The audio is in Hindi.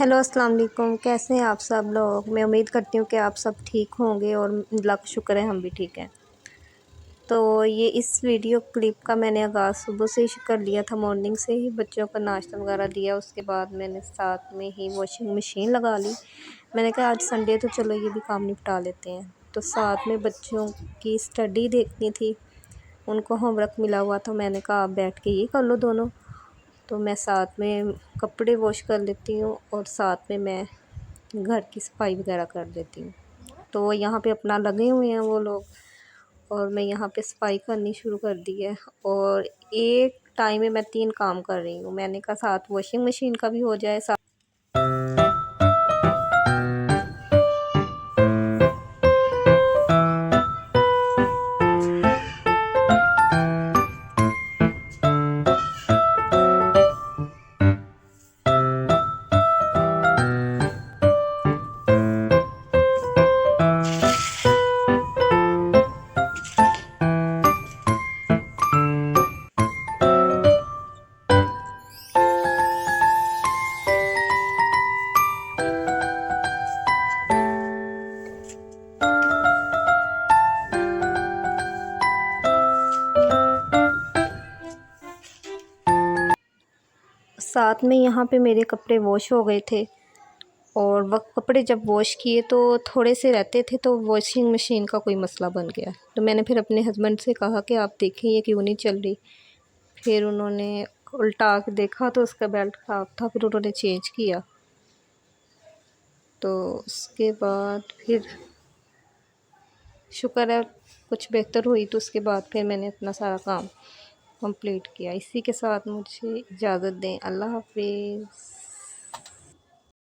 हेलो अस्सलाम वालेकुम। कैसे हैं आप सब लोग। मैं उम्मीद करती हूँ कि आप सब ठीक होंगे और अल्लाह का शुक्र है हम भी ठीक हैं। तो ये इस वीडियो क्लिप का मैंने आगाज़ सुबह से ही कर लिया था, मॉर्निंग से ही बच्चों को नाश्ता वगैरह दिया। उसके बाद मैंने साथ में ही वॉशिंग मशीन लगा ली। मैंने कहा आज संडे तो चलो ये भी काम निपटा लेते हैं। तो साथ में बच्चों की स्टडी देखनी थी, उनको होमवर्क मिला हुआ था। मैंने कहा आप बैठ के ये कर लो दोनों। तो मैं साथ में कपड़े वॉश कर लेती हूँ और साथ में मैं घर की सफाई वगैरह कर देती हूँ। तो यहाँ पे अपना लगे हुए हैं वो लोग और मैं यहाँ पे सफाई करनी शुरू कर दी है। और एक टाइम में मैं 3 काम कर रही हूँ। मैंने कहा साथ वॉशिंग मशीन का भी हो जाए, साथ में यहाँ पे मेरे कपड़े वॉश हो गए थे। और वह कपड़े जब वॉश किए तो थोड़े से रहते थे, तो वॉशिंग मशीन का कोई मसला बन गया। तो मैंने फिर अपने हस्बैंड से कहा कि आप देखें ये क्यों नहीं चल रही। फिर उन्होंने उल्टा के देखा तो उसका बेल्ट ख़राब था, फिर उन्होंने चेंज किया। तो उसके बाद फिर शुक्र है कुछ बेहतर हुई। तो उसके बाद फिर मैंने अपना सारा काम कंप्लीट किया। इसी के साथ मुझे इजाज़त दें। अल्लाह हाफ़िज़।